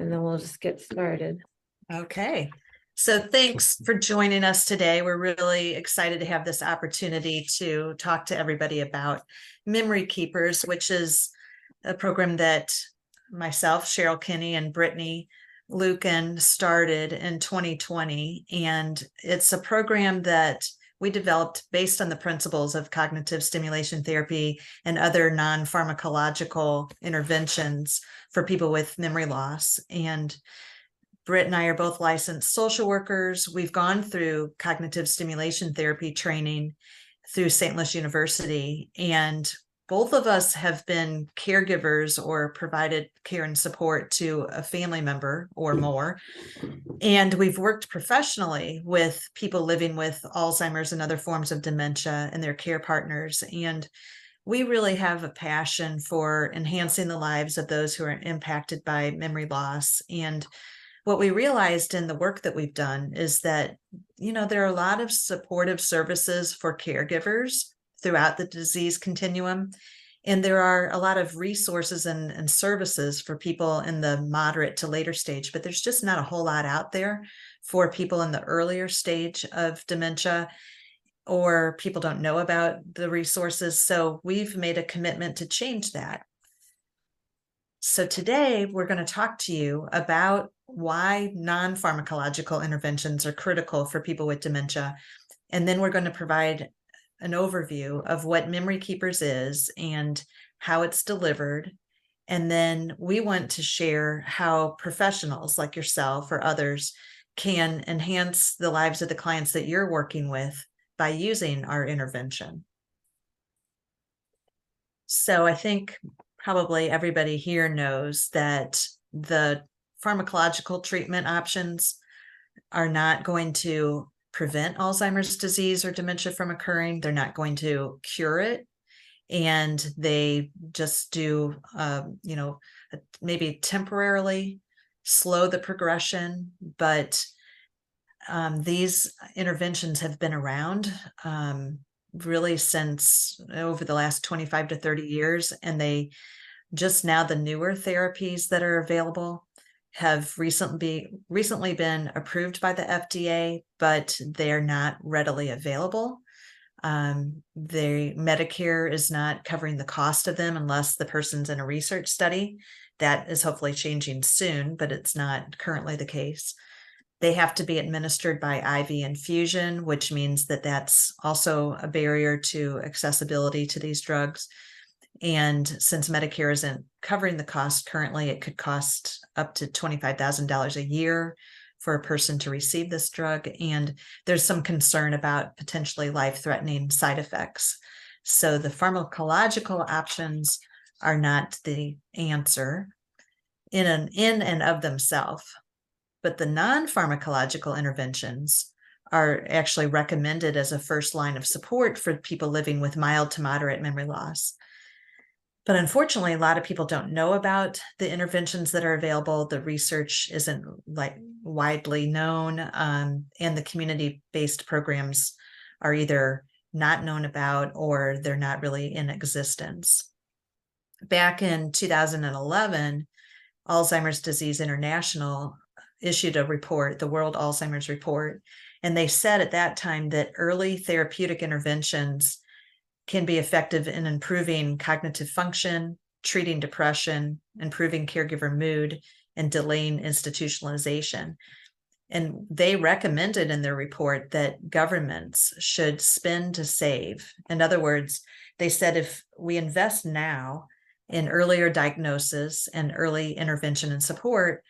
and then we'll just get started. Okay. So thanks for joining us today. We're really excited to have this opportunity to talk to everybody about Memory Keepers, which is a program that myself, Cheryl Kinney, and Brittany Lucan started in 2020. And it's a program that we developed based on the principles of cognitive stimulation therapy and other non-pharmacological interventions for people with memory loss. And Britt and I are both licensed social workers. We've gone through cognitive stimulation therapy training through St. Louis University, and both of us have been caregivers or provided care and support to a family member or more. And we've worked professionally with people living with Alzheimer's and other forms of dementia and their care partners. And we really have a passion for enhancing the lives of those who are impacted by memory loss. And what we realized in the work that we've done is that, there are a lot of supportive services for caregivers throughout the disease continuum. And there are a lot of resources and services for people in the moderate to later stage, but there's just not a whole lot out there for people in the earlier stage of dementia, or people don't know about the resources. So we've made a commitment to change that. So today we're going to talk to you about why non-pharmacological interventions are critical for people with dementia. And then we're going to provide an overview of what Memory Keepers is and how it's delivered. And then we want to share how professionals like yourself or others can enhance the lives of the clients that you're working with by using our intervention. So I think probably everybody here knows that the pharmacological treatment options are not going to prevent Alzheimer's disease or dementia from occurring. They're not going to cure it. And they just do, maybe temporarily slow the progression. But these interventions have been around really since over the last 25 to 30 years. And they just now, the newer therapies that are available have recently been approved by the FDA, but they're not readily available. Medicare is not covering the cost of them unless the person's in a research study. That is hopefully changing soon, but it's not currently the case. They have to be administered by IV infusion, which means that that's also a barrier to accessibility to these drugs. And since Medicare isn't covering the cost currently, it could cost up to $25,000 a year for a person to receive this drug. And there's some concern about potentially life-threatening side effects. So the pharmacological options are not the answer in and of themselves. But the non-pharmacological interventions are actually recommended as a first line of support for people living with mild to moderate memory loss. But unfortunately, a lot of people don't know about the interventions that are available. The research isn't widely known, and the community-based programs are either not known about or they're not really in existence. Back in 2011, Alzheimer's Disease International issued a report, the World Alzheimer's Report, and they said at that time that early therapeutic interventions can be effective in improving cognitive function, treating depression, improving caregiver mood, and delaying institutionalization. And they recommended in their report that governments should spend to save. In other words, they said if we invest now in earlier diagnosis and early intervention and support,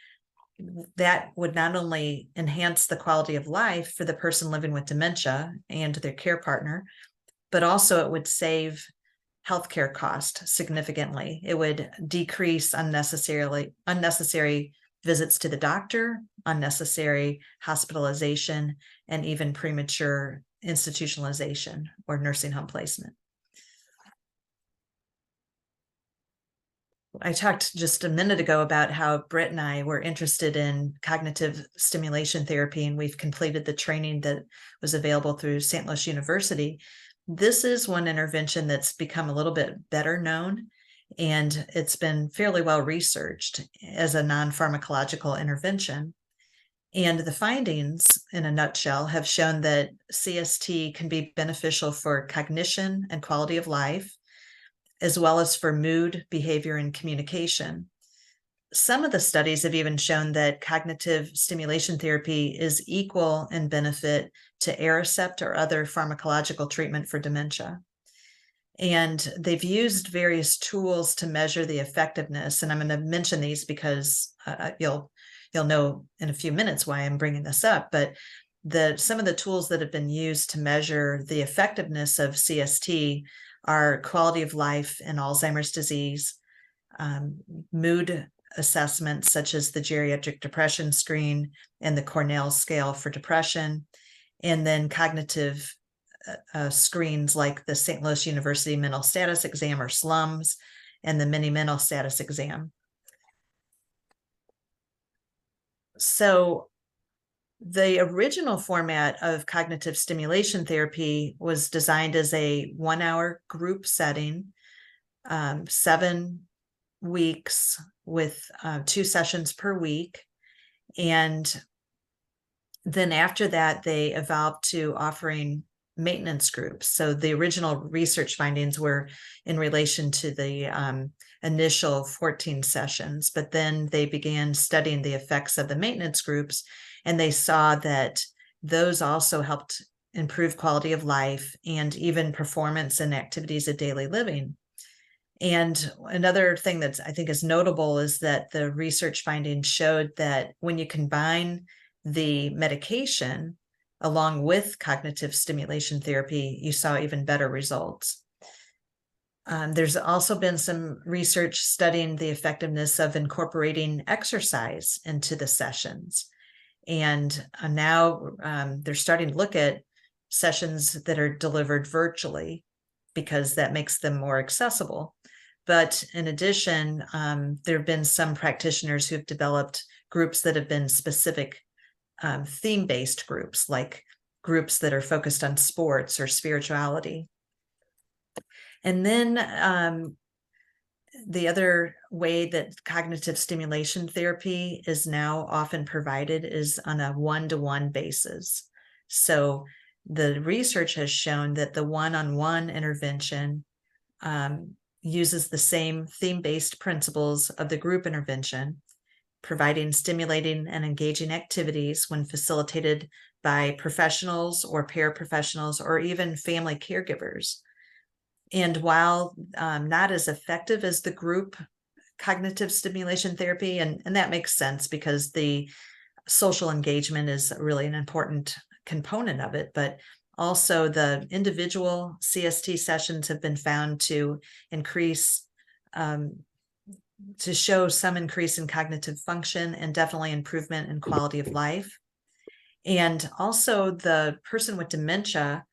that would not only enhance the quality of life for the person living with dementia and their care partner, but also it would save healthcare cost significantly. It would decrease unnecessary visits to the doctor, unnecessary hospitalization, and even premature institutionalization or nursing home placement. I talked just a minute ago about how Britt and I were interested in cognitive stimulation therapy, and we've completed the training that was available through St. Louis University. This is one intervention that's become a little bit better known, and it's been fairly well researched as a non-pharmacological intervention. And the findings, in a nutshell, have shown that CST can be beneficial for cognition and quality of life, as well as for mood, behavior, and communication. Some of the studies have even shown that cognitive stimulation therapy is equal in benefit to Aricept or other pharmacological treatment for dementia. And they've used various tools to measure the effectiveness. And I'm going to mention these because you'll know in a few minutes why I'm bringing this up. But some of the tools that have been used to measure the effectiveness of CST are quality of life in Alzheimer's disease, mood assessments such as the geriatric depression screen and the Cornell scale for depression, and then cognitive screens like the St. Louis University Mental Status Exam, or SLUMS, and the Mini Mental Status Exam. So the original format of cognitive stimulation therapy was designed as a 1-hour group setting, 7 weeks with 2 sessions per week. And then after that, they evolved to offering maintenance groups. So the original research findings were in relation to the initial 14 sessions, but then they began studying the effects of the maintenance groups, and they saw that those also helped improve quality of life and even performance in activities of daily living. And another thing that I think is notable is that the research findings showed that when you combine the medication along with cognitive stimulation therapy, you saw even better results. There's also been some research studying the effectiveness of incorporating exercise into the sessions. And now they're starting to look at sessions that are delivered virtually because that makes them more accessible. But in addition, there have been some practitioners who have developed groups that have been specific theme-based groups, like groups that are focused on sports or spirituality. And then the other way that cognitive stimulation therapy is now often provided is on a one-to-one basis. So the research has shown that the one-on-one intervention uses the same theme-based principles of the group intervention, providing stimulating and engaging activities when facilitated by professionals or paraprofessionals or even family caregivers. And while not as effective as the group cognitive stimulation therapy, and that makes sense because the social engagement is really an important component of it, but also the individual CST sessions have been found to increase to show some increase in cognitive function and definitely improvement in quality of life. And also the person with dementia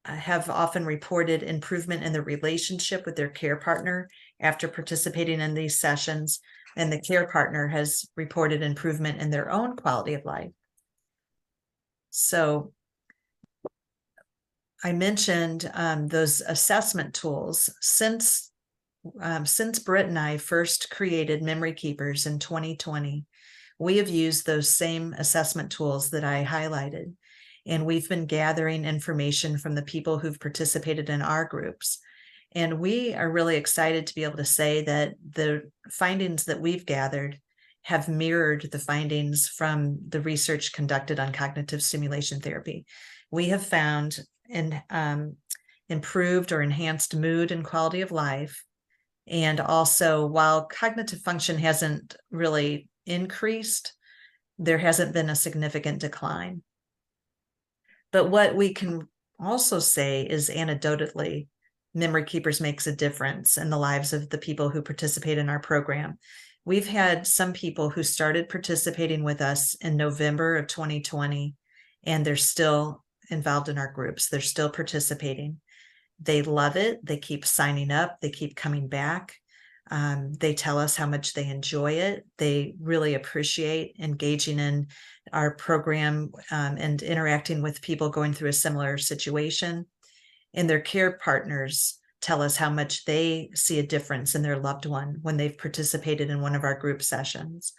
have often reported improvement in the relationship with their care partner after participating in these sessions, and the care partner has reported improvement in their own quality of life. So I mentioned those assessment tools. Since Britt and I first created Memory Keepers in 2020, we have used those same assessment tools that I highlighted. And we've been gathering information from the people who've participated in our groups. And we are really excited to be able to say that the findings that we've gathered have mirrored the findings from the research conducted on cognitive stimulation therapy. We have found improved or enhanced mood and quality of life. And also, while cognitive function hasn't really increased, there hasn't been a significant decline. But what we can also say is anecdotally, Memory Keepers makes a difference in the lives of the people who participate in our program. We've had some people who started participating with us in November of 2020, and they're still involved in our groups. They're still participating. They love it. They keep signing up. They keep coming back. They tell us how much they enjoy it. They really appreciate engaging in our program and interacting with people going through a similar situation. And their care partners tell us how much they see a difference in their loved one when they've participated in one of our group sessions.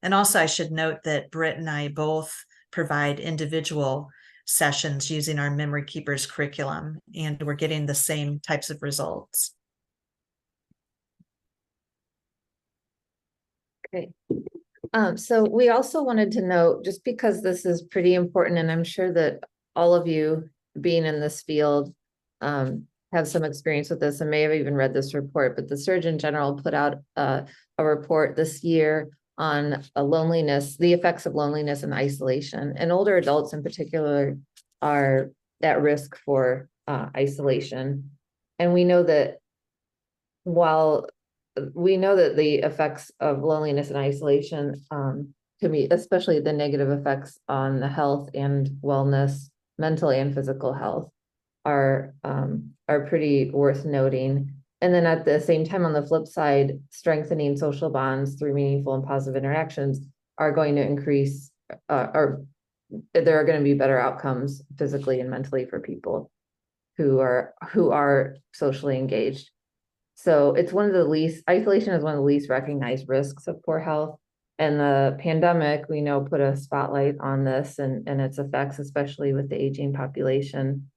And also, I should note that Britt and I both provide individual sessions using our Memory Keepers curriculum, and we're getting the same types of results. Okay. So we also wanted to note, just because this is pretty important, and I'm sure that all of you being in this field have some experience with this and may have even read this report, but the Surgeon General put out a report this year on loneliness, the effects of loneliness and isolation, and older adults in particular are at risk for isolation. And we know that while we know that the effects of loneliness and isolation can be, especially the negative effects on the health and wellness, mental and physical health, are pretty worth noting. And then at the same time, on the flip side, strengthening social bonds through meaningful and positive interactions are going to increase, or there are going to be better outcomes physically and mentally for people who are socially engaged. So it's one of the least, isolation is one of the least recognized risks of poor health. And the pandemic, we know, put a spotlight on this and its effects, especially with the aging population.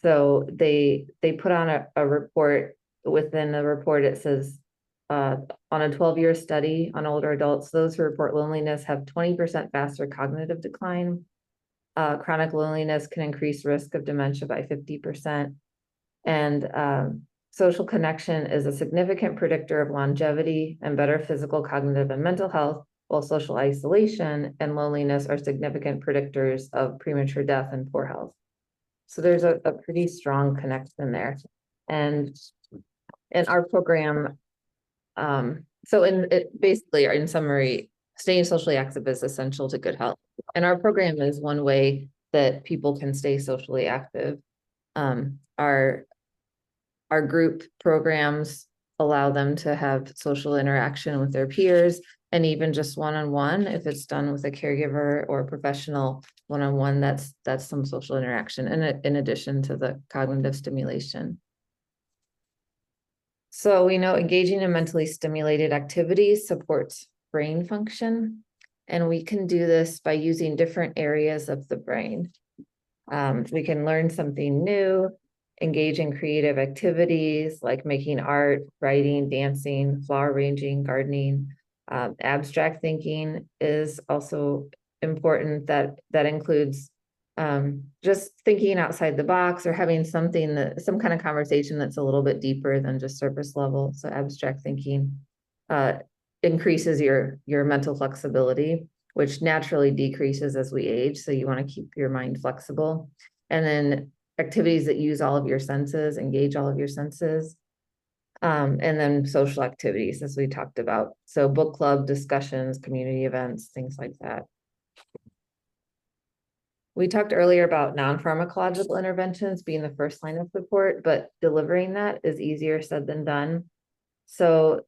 So they put on a report. Within the report, it says on a 12-year study on older adults, those who report loneliness have 20% faster cognitive decline. Chronic loneliness can increase risk of dementia by 50%. And social connection is a significant predictor of longevity and better physical, cognitive, and mental health, while social isolation and loneliness are significant predictors of premature death and poor health. So there's a pretty strong connection there. And in our program, so in summary, staying socially active is essential to good health. And our program is one way that people can stay socially active. Our group programs allow them to have social interaction with their peers, and even just one-on-one, if it's done with a caregiver or a professional one-on-one, that's some social interaction in addition to the cognitive stimulation. So we know engaging in mentally stimulated activities supports brain function, and we can do this by using different areas of the brain. We can learn something new, engage in creative activities like making art, writing, dancing, flower arranging, gardening. Abstract thinking is also important. That includes just thinking outside the box or having some kind of conversation that's a little bit deeper than just surface level. So abstract thinking increases your mental flexibility, which naturally decreases as we age. So you want to keep your mind flexible. And then activities that use all of your senses, engage all of your senses. And then social activities, as we talked about. So book club discussions, community events, things like that. We talked earlier about non-pharmacological interventions being the first line of support, but delivering that is easier said than done. So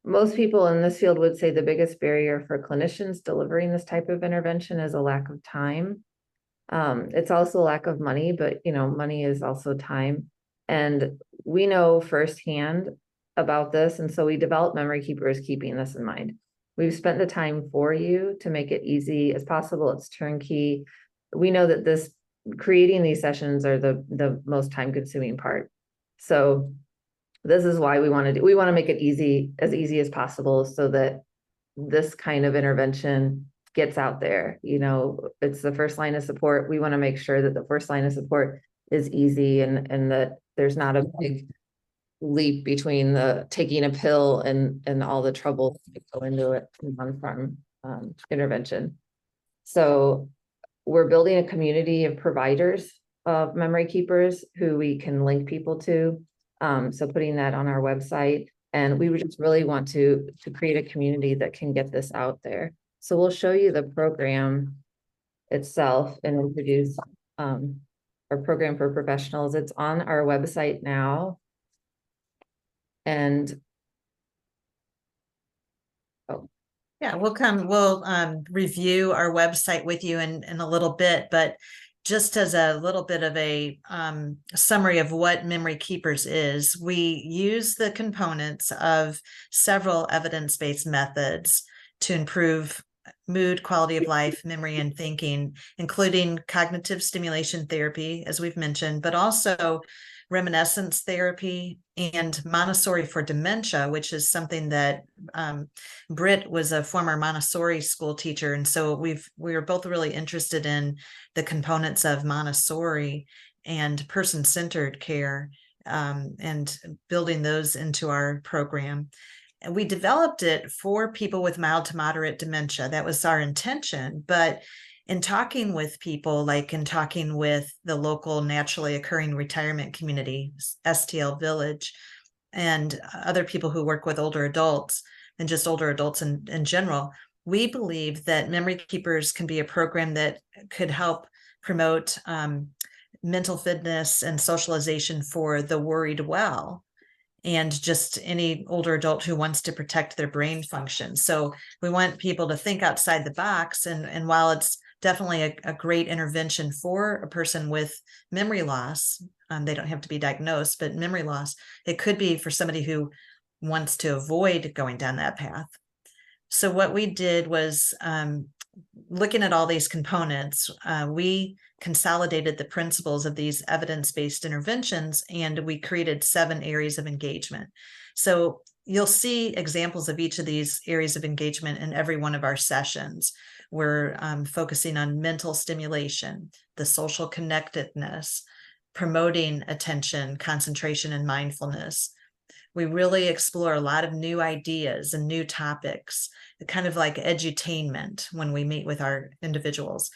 most people in this field would say the biggest barrier for clinicians delivering this type of intervention is a lack of time. It's also lack of money, but money is also time. And we know firsthand about this. And so we developed Memory Keepers keeping this in mind. We've spent the time for you to make it easy as possible. It's turnkey. We know that creating these sessions are the most time consuming part. So this is why we want to make it easy as possible so that this kind of intervention gets out there. It's the first line of support. We want to make sure that the first line of support is easy and that there's not a big leap between the taking a pill and all the trouble that go into it from intervention. So we're building a community of providers of Memory Keepers who we can link people to. So putting that on our website, and we would just really want to create a community that can get this out there. So we'll show you the program itself and introduce our program for professionals. It's on our website now. And yeah, we'll review our website with you in a little bit, but just as a little bit of a summary of what Memory Keepers is, we use the components of several evidence-based methods to improve mood, quality of life, memory, and thinking, including cognitive stimulation therapy, as we've mentioned, but also reminiscence therapy and Montessori for dementia, which is something that Britt was a former Montessori school teacher. And so we were both really interested in the components of Montessori and person-centered care, and building those into our program. And we developed it for people with mild to moderate dementia. That was our intention. But in talking with people, like in talking with the local naturally occurring retirement community, STL Village, and other people who work with older adults and just older adults in general, we believe that Memory Keepers can be a program that could help promote mental fitness and socialization for the worried well, and just any older adult who wants to protect their brain function. So we want people to think outside the box. And while it's definitely a great intervention for a person with memory loss, they don't have to be diagnosed, but memory loss, it could be for somebody who wants to avoid going down that path. So what we did was, looking at all these components, we consolidated the principles of these evidence-based interventions, and we created 7 areas of engagement. So you'll see examples of each of these areas of engagement in every one of our sessions. We're focusing on mental stimulation, the social connectedness, promoting attention, concentration, and mindfulness. We really explore a lot of new ideas and new topics, kind of like edutainment when we meet with our individuals.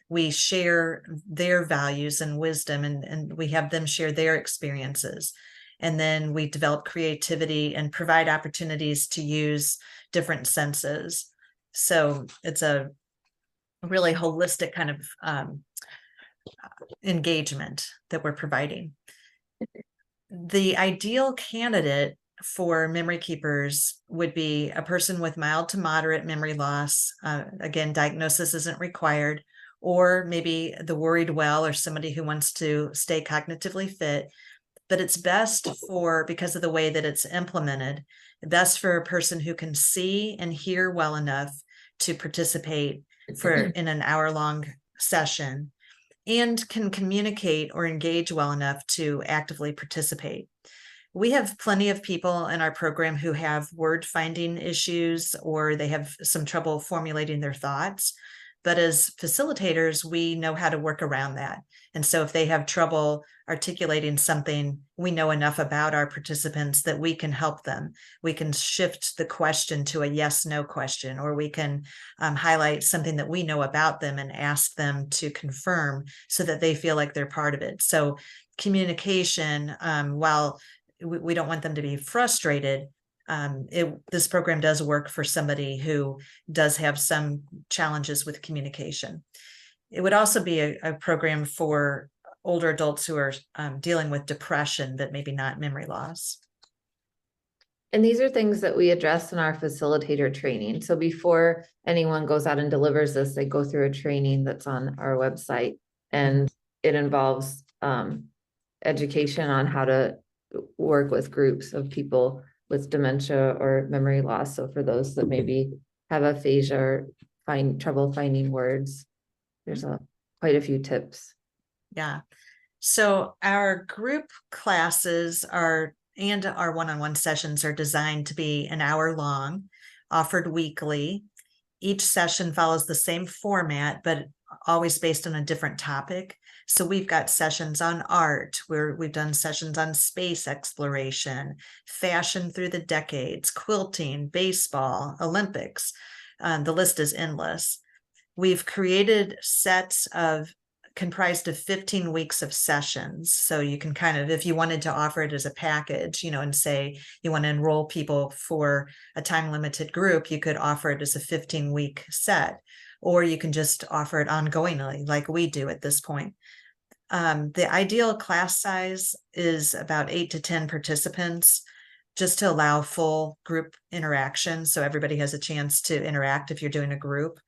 We share their values and wisdom, and we have them share their experiences. And then we develop creativity and provide opportunities to use different senses. So it's a really holistic kind of engagement that we're providing. The ideal candidate for Memory Keepers would be a person with mild to moderate memory loss. Again, diagnosis isn't required, or maybe the worried well, or somebody who wants to stay cognitively fit. But it's best for, because of the way that it's implemented, best for a person who can see and hear well enough to participate in an hour-long session, and can communicate or engage well enough to actively participate. We have plenty of people in our program who have word finding issues, or they have some trouble formulating their thoughts. But as facilitators, we know how to work around that. And so if they have trouble articulating something, we know enough about our participants that we can help them. We can shift the question to a yes/no question, or we can highlight something that we know about them and ask them to confirm so that they feel like they're part of it. So communication, while we don't want them to be frustrated, this program does work for somebody who does have some challenges with communication. It would also be a program for older adults who are dealing with depression, but maybe not memory loss. And these are things that we address in our facilitator training. So before anyone goes out and delivers this, they go through a training that's on our website, and it involves education on how to work with groups of people with dementia or memory loss. So for those that maybe have aphasia or find trouble finding words, there's quite a few tips. Yeah. So our group classes and our one-on-one sessions are designed to be an hour long, offered weekly. Each session follows the same format, but always based on a different topic. So we've got sessions on art, where we've done sessions on space exploration, fashion through the decades, quilting, baseball, Olympics. The list is endless. We've created sets comprised of 15 weeks of sessions. So you can kind of, if you wanted to offer it as a package, and say you want to enroll people for a time limited group, you could offer it as a 15-week set, or you can just offer it ongoingly like we do at this point. The ideal class size is about 8 to 10 participants, just to allow full group interaction. So everybody has a chance to interact if you're doing a group.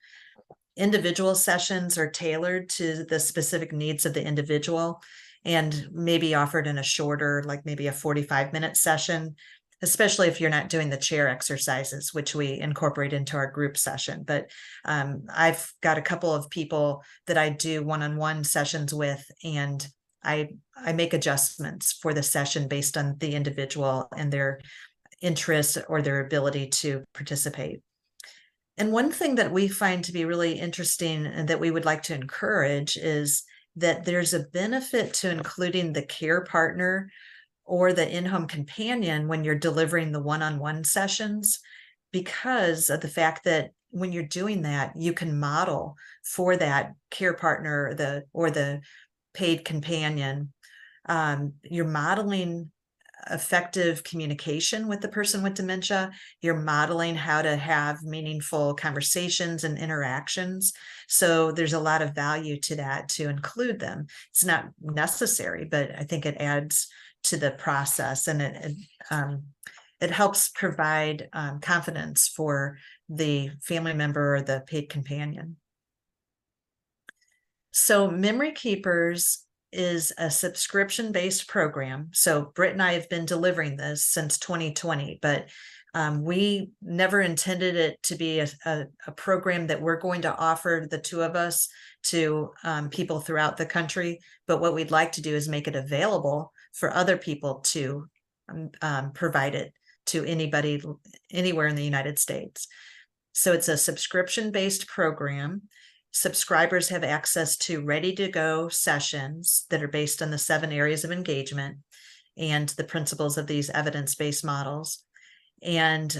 individual sessions are tailored to the specific needs of the individual and maybe offered in a shorter, like maybe a 45-minute session, especially if you're not doing the chair exercises, which we incorporate into our group session. But I've got a couple of people that I do one-on-one sessions with, and I make adjustments for the session based on the individual and their interests or their ability to participate. And one thing that we find to be really interesting and that we would like to encourage is that there's a benefit to including the care partner or the in-home companion when you're delivering the one-on-one sessions, because of the fact that when you're doing that, you can model for that care partner or the paid companion. You're modeling effective communication with the person with dementia. You're modeling how to have meaningful conversations and interactions. So there's a lot of value to that to include them. It's not necessary, but I think it adds to the process, and it helps provide confidence for the family member or the paid companion. So Memory Keepers is a subscription-based program. So Britt and I have been delivering this since 2020, but we never intended it to be a program that we're going to offer, the two of us, to people throughout the country. But what we'd like to do is make it available for other people to provide it to anybody anywhere in the United States. So it's a subscription-based program. Subscribers have access to ready-to-go sessions that are based on the 7 areas of engagement and the principles of these evidence-based models. And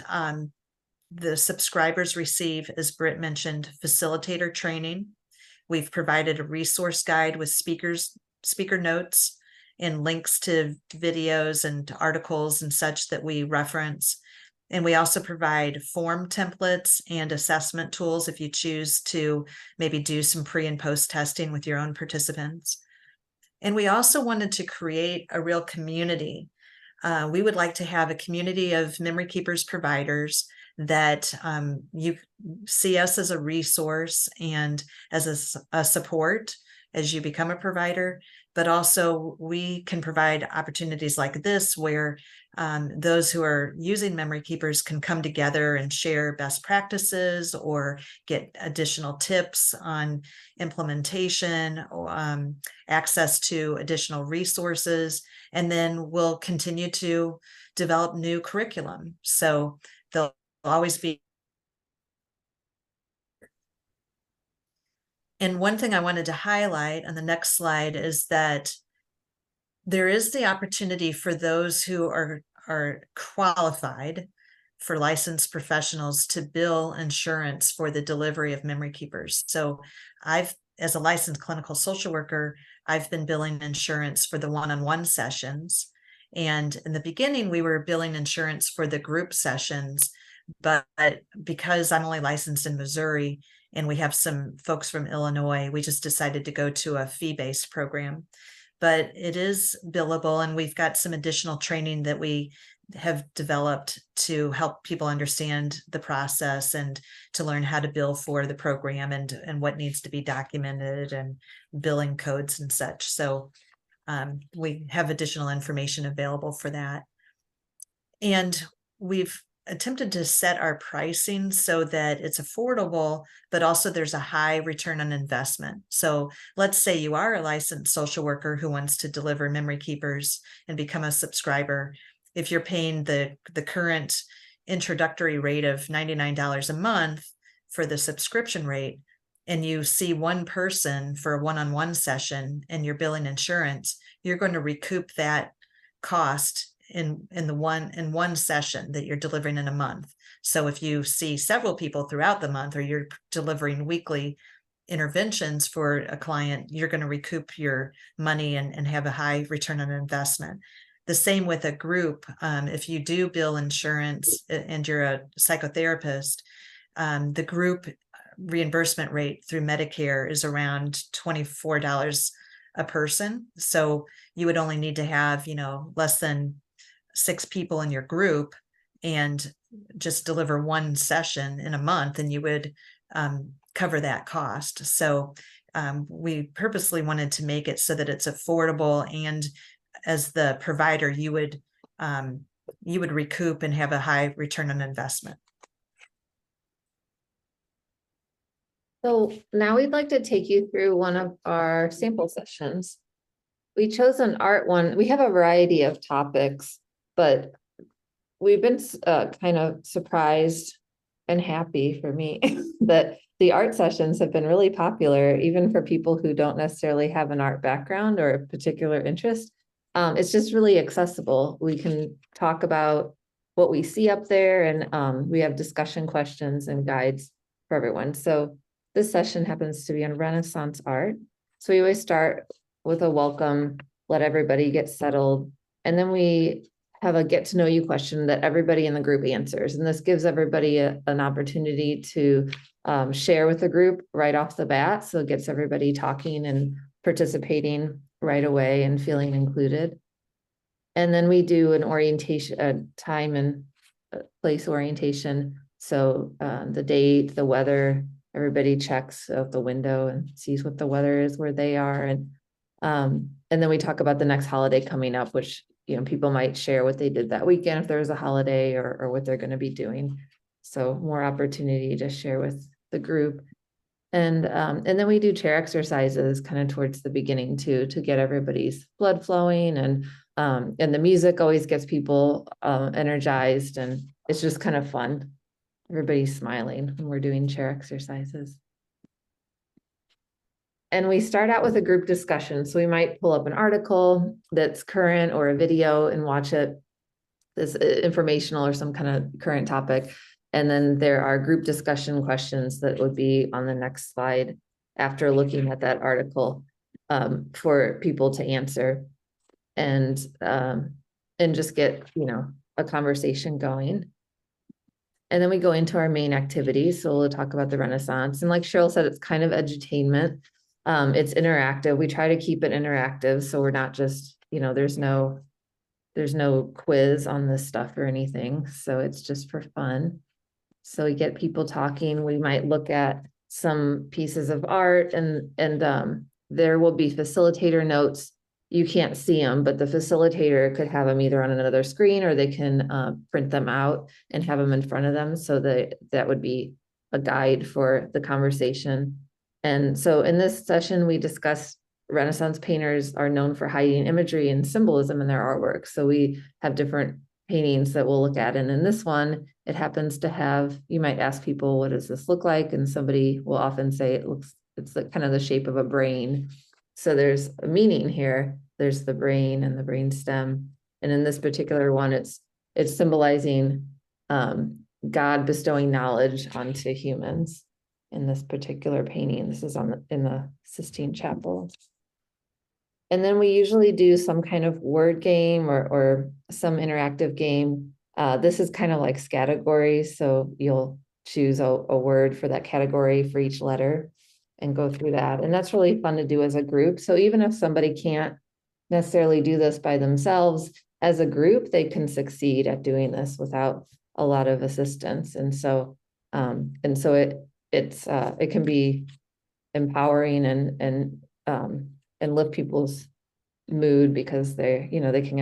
the subscribers receive, as Britt mentioned, facilitator training. We've provided a resource guide with speaker notes and links to videos and articles and such that we reference. And we also provide form templates and assessment tools if you choose to maybe do some pre and post testing with your own participants. And we also wanted to create a real community. We would like to have a community of Memory Keepers providers that you see us as a resource and as a support as you become a provider, but also we can provide opportunities like this where those who are using Memory Keepers can come together and share best practices or get additional tips on implementation, or access to additional resources, and then we'll continue to develop new curriculum. So there'll always be. And one thing I wanted to highlight on the next slide is that there is the opportunity for those who are qualified for licensed professionals to bill insurance for the delivery of Memory Keepers. So as a licensed clinical social worker, I've been billing insurance for the one-on-one sessions. And in the beginning, we were billing insurance for the group sessions, but because I'm only licensed in Missouri and we have some folks from Illinois, we just decided to go to a fee-based program. But it is billable, and we've got some additional training that we have developed to help people understand the process and to learn how to bill for the program and what needs to be documented and billing codes and such. So we have additional information available for that. And we've attempted to set our pricing so that it's affordable, but also there's a high return on investment. So let's say you are a licensed social worker who wants to deliver Memory Keepers and become a subscriber. If you're paying the current introductory rate of $99 a month for the subscription rate, and you see one person for a one-on-one session and you're billing insurance, you're going to recoup that cost in one session that you're delivering in a month. So if you see several people throughout the month, or you're delivering weekly interventions for a client, you're going to recoup your money and have a high return on investment. The same with a group. If you do bill insurance and you're a psychotherapist, the group reimbursement rate through Medicare is around $24 a person. So you would only need to have, less than 6 people in your group and just deliver one session in a month, and you would cover that cost. So we purposely wanted to make it so that it's affordable, and as the provider, you would recoup and have a high return on investment. So now we'd like to take you through one of our sample sessions. We chose an art one. We have a variety of topics, but we've been kind of surprised and happy, for me, that the art sessions have been really popular, even for people who don't necessarily have an art background or a particular interest. It's just really accessible. We can talk about what we see up there, and we have discussion questions and guides for everyone. So this session happens to be on Renaissance art. So we always start with a welcome, let everybody get settled, and then we have a get to know you question that everybody in the group answers. And this gives everybody an opportunity to share with the group right off the bat. So it gets everybody talking and participating right away and feeling included. And then we do an orientation, time and place orientation. So the date, the weather, everybody checks out the window and sees what the weather is where they are. And then we talk about the next holiday coming up, which, people might share what they did that weekend if there was a holiday, or what they're going to be doing. So more opportunity to share with the group. And then we do chair exercises kind of towards the beginning too, to get everybody's blood flowing, and the music always gets people energized, and it's just kind of fun. Everybody's smiling when we're doing chair exercises. And we start out with a group discussion. So we might pull up an article that's current or a video and watch it. This informational or some kind of current topic. And then there are group discussion questions that would be on the next slide after looking at that article, for people to answer, and just get, a conversation going. And then we go into our main activities. So we'll talk about the Renaissance. And like Cheryl said, it's kind of edutainment. It's interactive. We try to keep it interactive. So we're not just, there's no quiz on this stuff or anything. So it's just for fun. So we get people talking. We might look at some pieces of art, and there will be facilitator notes. You can't see them, but the facilitator could have them either on another screen, or they can print them out and have them in front of them. So that would be a guide for the conversation. And so in this session, we discuss Renaissance painters are known for hiding imagery and symbolism in their artwork. So we have different paintings that we'll look at. And in this one, it happens to have, you might ask people, what does this look like? And somebody will often say it's like kind of the shape of a brain. So there's a meaning here. There's the brain and the brain stem. And in this particular one, it's symbolizing God bestowing knowledge onto humans. In this particular painting, this is in the Sistine Chapel. And then we usually do some kind of word game or some interactive game. This is kind of like categories. So you'll choose a word for that category for each letter and go through that. And that's really fun to do as a group. So even if somebody can't necessarily do this by themselves, as a group, they can succeed at doing this without a lot of assistance. And so it can be empowering and lift people's mood, because they've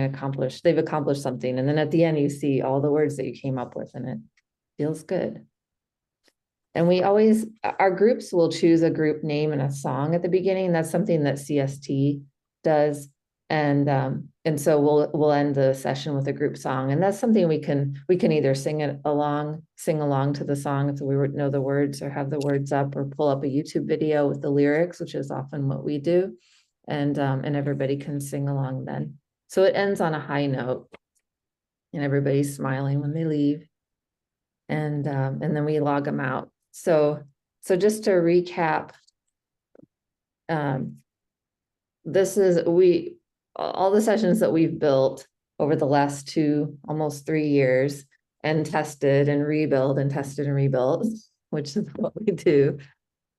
accomplished something. And then at the end, you see all the words that you came up with, and it feels good. And our groups will choose a group name and a song at the beginning. That's something that CST does. And so we'll end the session with a group song. And that's something we can either sing along to the song if we know the words, or have the words up, or pull up a YouTube video with the lyrics, which is often what we do. And everybody can sing along then. So it ends on a high note, and everybody's smiling when they leave. And then we log them out. So just to recap, all the sessions that we've built over the last almost 3 years, and tested and rebuilt, which is what we do.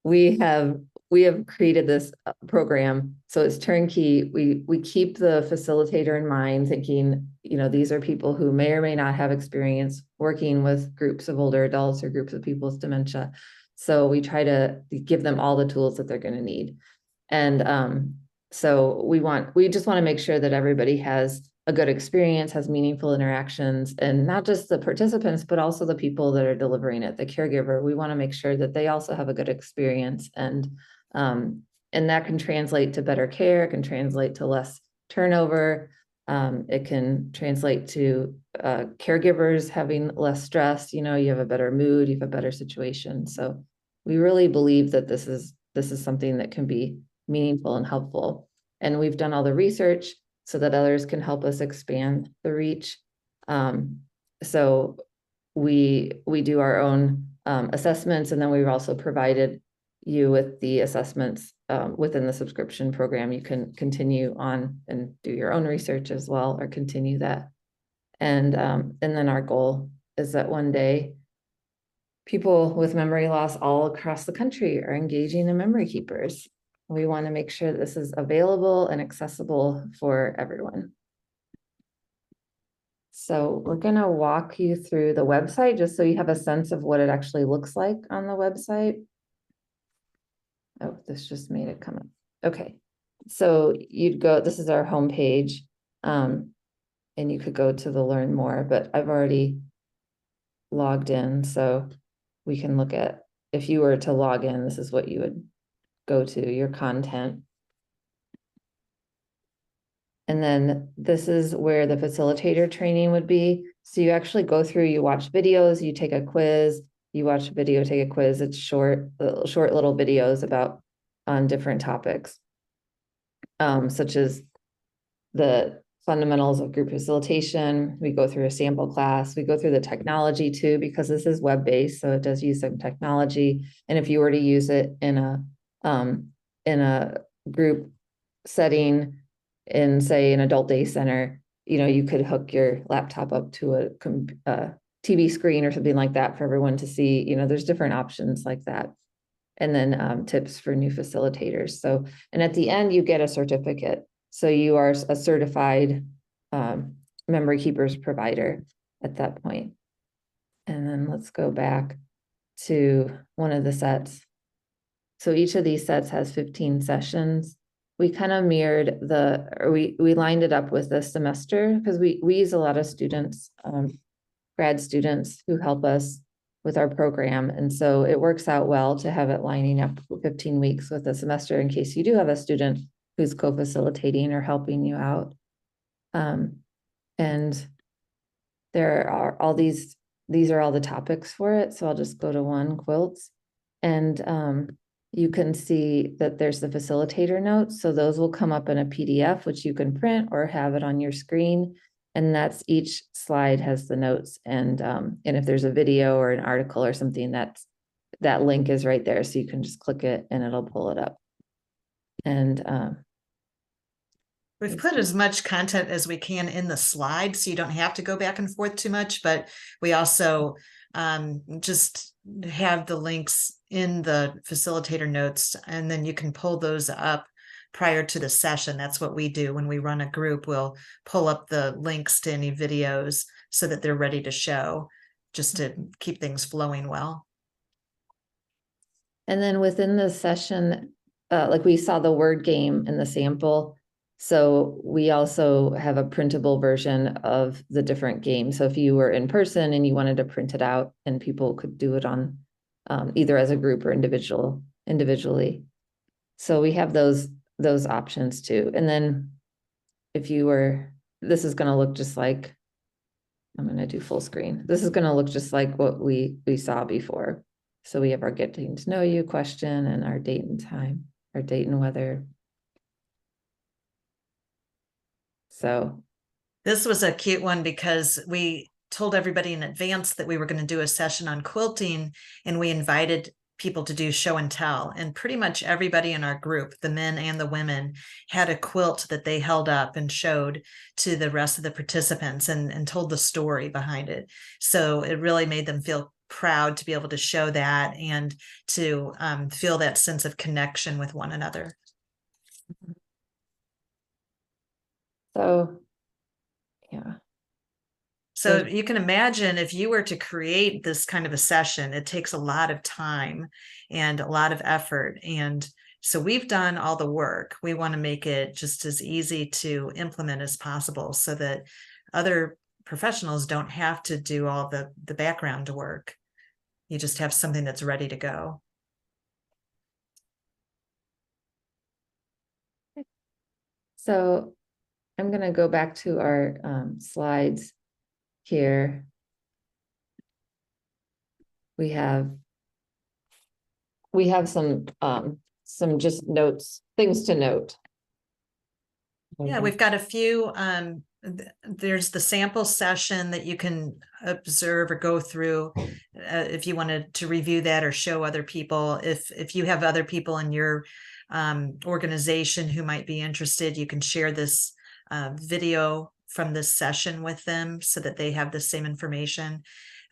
We have created this program, so it's turnkey. We keep the facilitator in mind, thinking, these are people who may or may not have experience working with groups of older adults or groups of people with dementia. So we try to give them all the tools that they're going to need. And so we just want to make sure that everybody has a good experience, has meaningful interactions, and not just the participants, but also the people that are delivering it, the caregiver. We want to make sure that they also have a good experience, and that can translate to better care, it can translate to less turnover, it can translate to caregivers having less stress. You know, you have a better mood, you have a better situation. So we really believe that this is something that can be meaningful and helpful. And we've done all the research so that others can help us expand the reach. So we do our own assessments, and then we've also provided you with the assessments within the subscription program. You can continue on and do your own research as well, or continue that. And then our goal is that one day people with memory loss all across the country are engaging in memory keepers. We want to make sure this is available and accessible for everyone. So we're going to walk you through the website just so you have a sense of what it actually looks like on the website. Oh, this just made it come up. Okay. So you'd go, this is our homepage, and you could go to the learn more, but I've already logged in, so we can look at, if you were to log in, this is what you would go to, your content. And then this is where the facilitator training would be. So you actually go through, you watch videos, you take a quiz, you watch a video, take a quiz. It's short little videos about on different topics, such as the fundamentals of group facilitation. We go through a sample class. We go through the technology too, because this is web-based, so it does use some technology. And if you were to use it in a group setting in, say, an adult day center, you know, you could hook your laptop up to a TV screen or something like that for everyone to see. You know, there's different options like that. And then tips for new facilitators. So, and at the end, you get a certificate. So you are a certified memory keepers provider at that point. And then let's go back to one of the sets. So each of these sets has 15 sessions. We kind of mirrored we lined it up with the semester, because we use a lot of students, grad students who help us with our program. And so it works out well to have it lining up 15 weeks with the semester in case you do have a student who's co-facilitating or helping you out. And there are all these are all the topics for it. So I'll just go to one, quilts. And you can see that there's the facilitator notes. So those will come up in a PDF, which you can print or have it on your screen. And that's, each slide has the notes. And if there's a video or an article or something, that link is right there. So you can just click it and it'll pull it up. And we've put as much content as we can in the slide, so you don't have to go back and forth too much, but we also just have the links in the facilitator notes, and then you can pull those up prior to the session. That's what we do when we run a group. We'll pull up the links to any videos so that they're ready to show, just to keep things flowing well. And then within the session, like we saw the word game in the sample. So we also have a printable version of the different games. So if you were in person and you wanted to print it out, and people could do it on either as a group or individually. So we have those options too. And then if you were, this is going to look just like, I'm going to do full screen. This is going to look just like what we saw before. So we have our getting to know you question and our date and time, our date and weather. So this was a cute one because we told everybody in advance that we were going to do a session on quilting, and we invited people to do show and tell. And pretty much everybody in our group, the men and the women, had a quilt that they held up and showed to the rest of the participants and told the story behind it. So it really made them feel proud to be able to show that and to feel that sense of connection with one another. So, yeah. So There's- you can imagine if you were to create this kind of a session, it takes a lot of time and a lot of effort. And so we've done all the work. We want to make it just as easy to implement as possible so that other professionals don't have to do all the background work. You just have something that's ready to go. So I'm gonna go back to our slides here. We have some just notes, things to note. Yeah, we've got a few. There's the sample session that you can observe or go through if you wanted to review that or show other people. If you have other people in your organization who might be interested, you can share this video from this session with them so that they have the same information.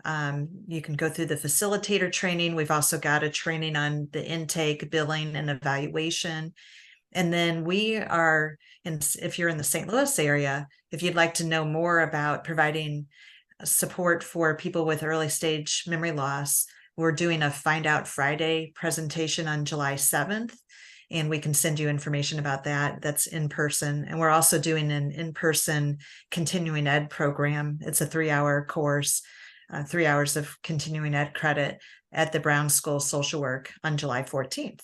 You can go through the facilitator training. We've also got a training on the intake, billing, and evaluation. And then we are, if you're in the St. Louis area, if you'd like to know more about providing support for people with early stage memory loss, we're doing a Find Out Friday presentation on July 7th. And we can send you information about that. That's in person. And we're also doing an in-person continuing ed program. It's a 3-hour course, 3 hours of continuing ed credit at the Brown School of Social Work on July 14th.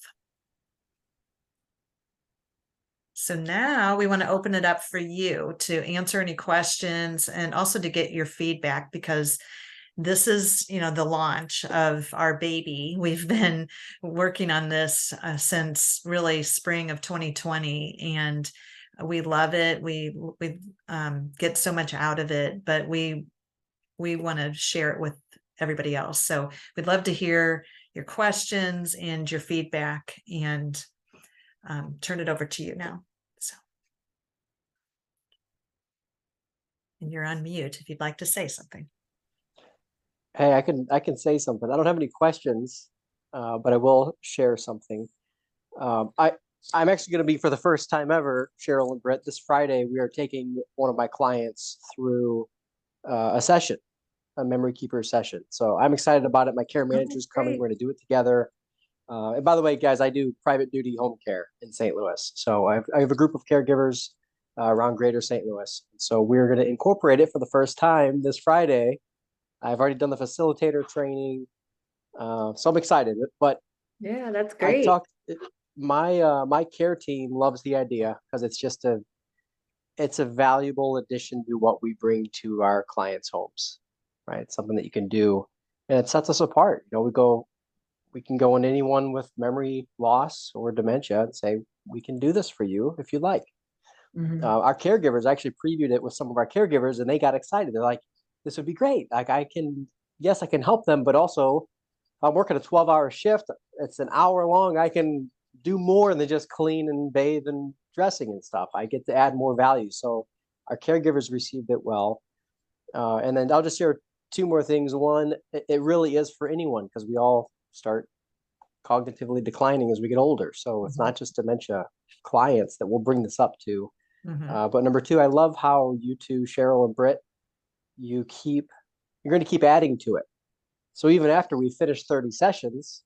So now we want to open it up for you to answer any questions and also to get your feedback, because this is, the launch of our baby. We've been working on this since really spring of 2020, and we love it. We get so much out of it, but we want to share it with everybody else. So we'd love to hear your questions and your feedback, and turn it over to you now. So, and you're on mute if you'd like to say something. Hey, I can say something. I don't have any questions, but I will share something. I'm actually going to be, for the first time ever, Cheryl and Britt, this Friday, we are taking one of my clients through a session, a memory keeper session. So I'm excited about it. My care manager's coming. great. We're going to do it together. And by the way, guys, I do private duty home care in St. Louis. So I have a group of caregivers around Greater St. Louis. So we're going to incorporate it for the first time this Friday. I've already done the facilitator training. So I'm excited, but Yeah, that's I great. talked, my care team loves the idea because it's a valuable addition to what we bring to our clients' homes, right? It's something that you can do, and it sets us apart. We can go in anyone with memory loss or dementia and say, we can do this for you if you like. Mhm. Our caregivers actually previewed it with some of our caregivers, and they got excited. They're like, this would be great. Like, I can help them, but also I'm working a 12-hour shift. It's an hour long. I can do more than just clean and bathe and dressing and stuff. I get to add more value. So our caregivers received it well. And then I'll just share 2 more things. One, it really is for anyone, because we all start cognitively declining as we get older. So it's not just dementia clients that we'll bring this up to. But number 2, I love how you two, Cheryl and Britt, you're going to keep adding to it. So even after we finish 30 sessions,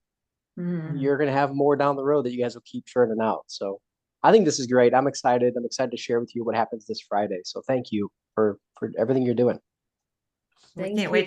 Mhm. you're going to have more down the road that you guys will keep churning out. So I think this is great. I'm excited. I'm excited to share with you what happens this Friday. So thank you for everything you're doing. We Thank can't wait you.